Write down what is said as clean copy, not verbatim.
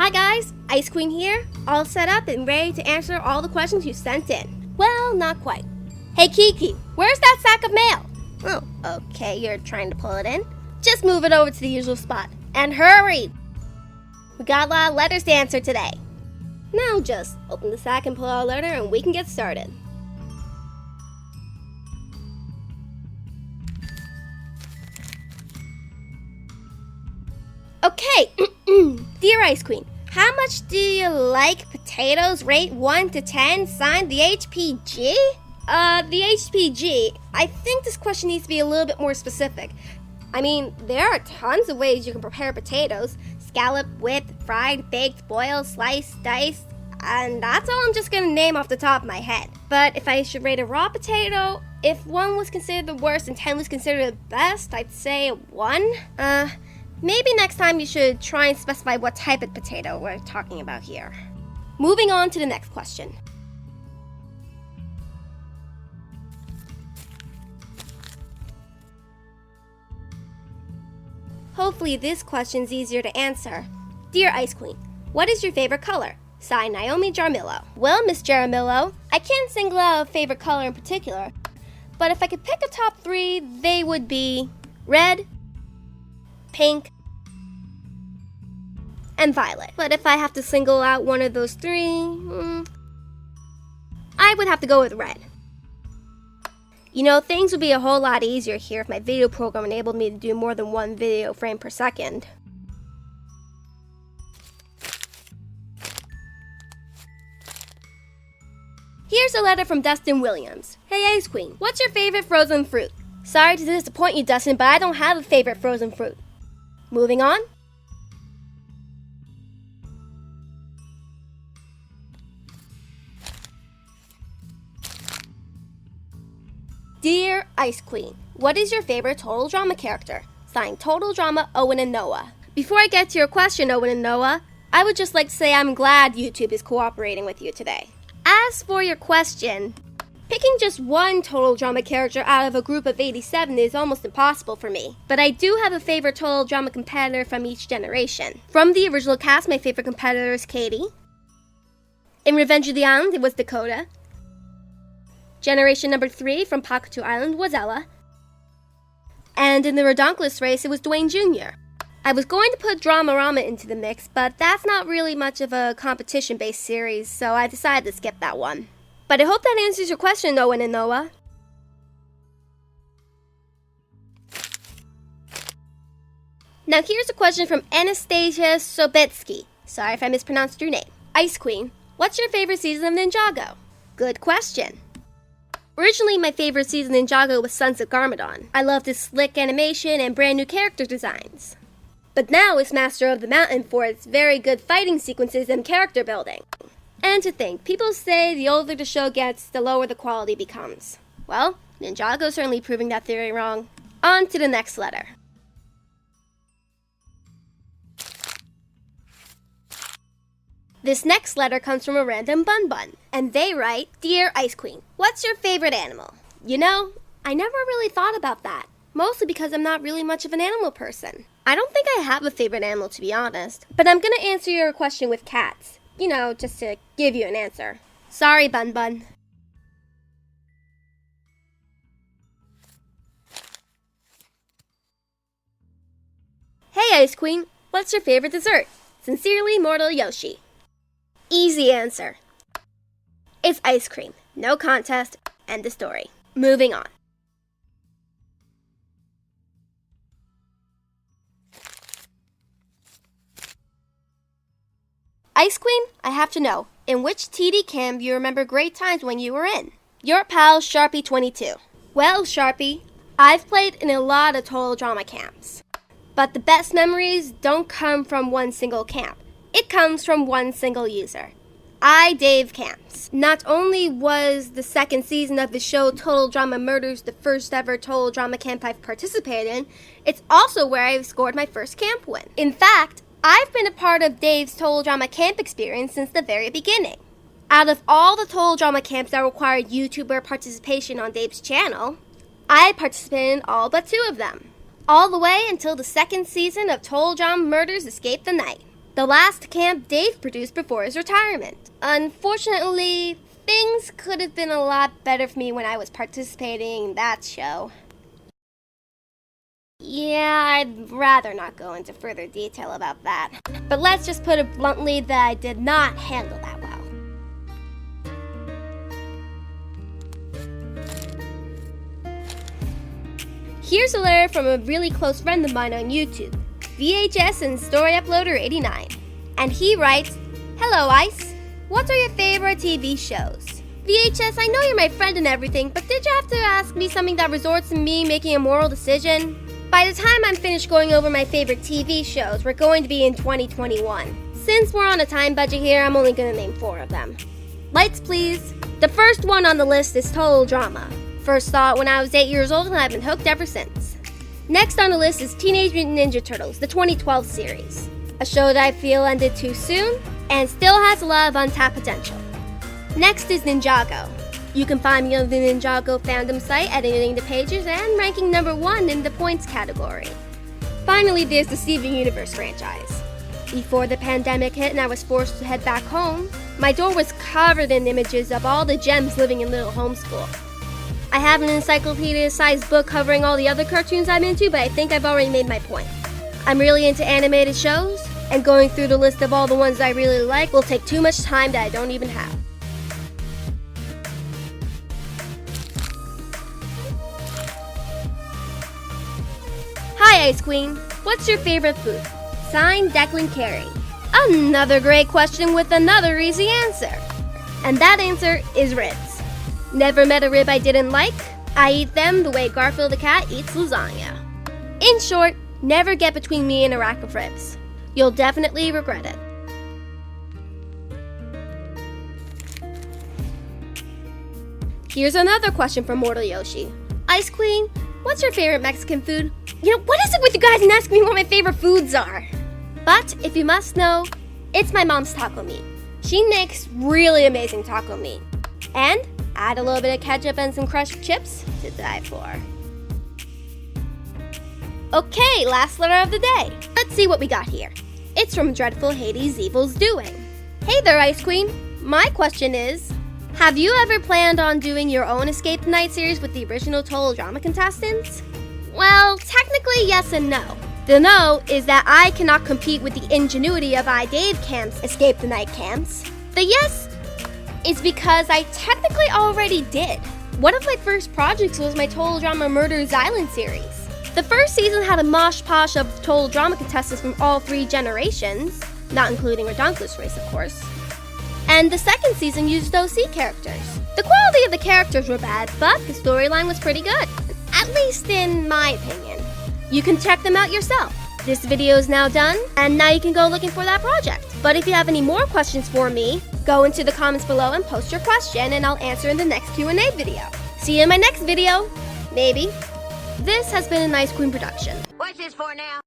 Hi guys, Ice Queen here, all set up and ready to answer all the questions you sent in. Well, not quite. Hey Kiki, where's that sack of mail? Oh, okay, you're trying to pull it in? Just move it over to the usual spot. And hurry! We got a lot of letters to answer today. Now just open the sack and pull out a letter and we can get started. Okay, dear Ice Queen, how much do you like potatoes? Rate 1 to 10, signed the HPG? The HPG, I think this question needs to be a little bit more specific. I mean, there are tons of ways you can prepare potatoes. Scallop, whipped, fried, baked, boiled, sliced, diced, and that's all I'm just gonna name off the top of my head. But if I should rate a raw potato, if 1 was considered the worst and 10 was considered the best, I'd say 1. Maybe next time you should try and specify what type of potato we're talking about here. Moving on to the next question. Hopefully this question's easier to answer. Dear Ice Queen, what is your favorite color? Signed Naomi Jaramillo. Well, Miss Jaramillo, I can't single out a favorite color in particular, but if I could pick a top 3, they would be red, pink, and violet. But if I have to single out one of those 3, I would have to go with red. You know, things would be a whole lot easier here if my video program enabled me to do more than 1 video frame per second. Here's a letter from Dustin Williams. Hey Ice Queen, what's your favorite frozen fruit? Sorry to disappoint you, Dustin, but I don't have a favorite frozen fruit. Moving on. Dear Ice Queen, what is your favorite Total Drama character? Signed Total Drama Owen and Noah. Before I get to your question, Owen and Noah, I would just like to say I'm glad YouTube is cooperating with you today. As for your question, picking just 1 Total Drama character out of a group of 87 is almost impossible for me. But I do have a favorite Total Drama competitor from each generation. From the original cast, my favorite competitor is Katie. In Revenge of the Island, it was Dakota. Generation number 3 from Pakatu Island was Ella. And in the Redonkulous race, it was Dwayne Jr. I was going to put Dramarama into the mix, but that's not really much of a competition-based series, so I decided to skip that one. But I hope that answers your question, Owen and Noah. Now here's a question from Anastasia Sobetsky. Sorry if I mispronounced your name. Ice Queen, what's your favorite season of Ninjago? Good question. Originally, my favorite season in Ninjago was Sons of Garmadon. I loved its slick animation and brand new character designs. But now it's Master of the Mountain for its very good fighting sequences and character building. And to think, people say the older the show gets, the lower the quality becomes. Well, Ninjago's certainly proving that theory wrong. On to the next letter. This next letter comes from a random Bun Bun, and they write, Dear Ice Queen, what's your favorite animal? You know, I never really thought about that, mostly because I'm not really much of an animal person. I don't think I have a favorite animal, to be honest, but I'm gonna answer your question with cats. You know, just to give you an answer. Sorry, Bun Bun. Hey Ice Queen, what's your favorite dessert? Sincerely, Mortal Yoshi. Easy answer. It's ice cream. No contest. End of story. Moving on. Ice Queen, I have to know, in which TD camp you remember great times when you were in? Your pal, Sharpie22. Well, Sharpie, I've played in a lot of Total Drama camps. But the best memories don't come from one single camp. It comes from one single user. Dave Camps. Not only was the 2nd season of the show Total Drama Murders the first ever Total Drama camp I've participated in, it's also where I've scored my first camp win. In fact, I've been a part of Dave's Total Drama camp experience since the very beginning. Out of all the Total Drama camps that required YouTuber participation on Dave's channel, I participated in all but 2 of them. All the way until the 2nd season of Total Drama Murders Escape the Night. the last camp Dave produced before his retirement. Unfortunately, things could have been a lot better for me when I was participating in that show. Yeah, I'd rather not go into further detail about that. But let's just put it bluntly that I did not handle that well. Here's a letter from a really close friend of mine on YouTube, VHS and Story Uploader 89. And he writes, "Hello Ice, what are your favorite TV shows? VHS, I know you're my friend and everything, but did you have to ask me something that resorts to me making a moral decision? By the time I'm finished going over my favorite TV shows, we're going to be in 2021. Since we're on a time budget here, I'm only going to name 4 of them. Lights please. The first one on the list is Total Drama. First saw it when I was 8 years old and I've been hooked ever since. Next on the list is Teenage Mutant Ninja Turtles, the 2012 series. A show that I feel ended too soon and still has a lot of untapped potential. Next is Ninjago. You can find me on the Ninjago fandom site, editing the pages and ranking number 1 in the points category. Finally, there's the Steven Universe franchise. Before the pandemic hit and I was forced to head back home, my door was covered in images of all the gems living in Little Homeschool. I have an encyclopedia-sized book covering all the other cartoons I'm into, but I think I've already made my point. I'm really into animated shows, and going through the list of all the ones I really like will take too much time that I don't even have. Hi Ice Queen, what's your favorite food? Signed, Declan Carey. Another great question with another easy answer. And that answer is ribs. Never met a rib I didn't like. I eat them the way Garfield the cat eats lasagna. In short, never get between me and a rack of ribs. You'll definitely regret it. Here's another question from Mortal Yoshi. Ice Queen, what's your favorite Mexican food? What is it with you guys and asking me what my favorite foods are? But if you must know, it's my mom's taco meat. She makes really amazing taco meat. And add a little bit of ketchup and some crushed chips to die for. Okay, last letter of the day. Let's see what we got here. It's from Dreadful Hades Evil's Doing. Hey there, Ice Queen. My question is, have you ever planned on doing your own Escape the Night series with the original Total Drama contestants? Well, technically yes and no. The no is that I cannot compete with the ingenuity of Dave Camp's Escape the Night camps. The yes is because I technically already did. One of my first projects was my Total Drama Murder's Island series. The first season had a mosh posh of Total Drama contestants from all 3 generations, not including Redonkulous race, of course. And the second season used OC characters. The quality of the characters were bad, but the storyline was pretty good. At least in my opinion. You can check them out yourself. This video is now done, and now you can go looking for that project. But if you have any more questions for me, go into the comments below and post your question, and I'll answer in the next Q&A video. See you in my next video. Maybe. This has been an Ice Queen production. What's this for now?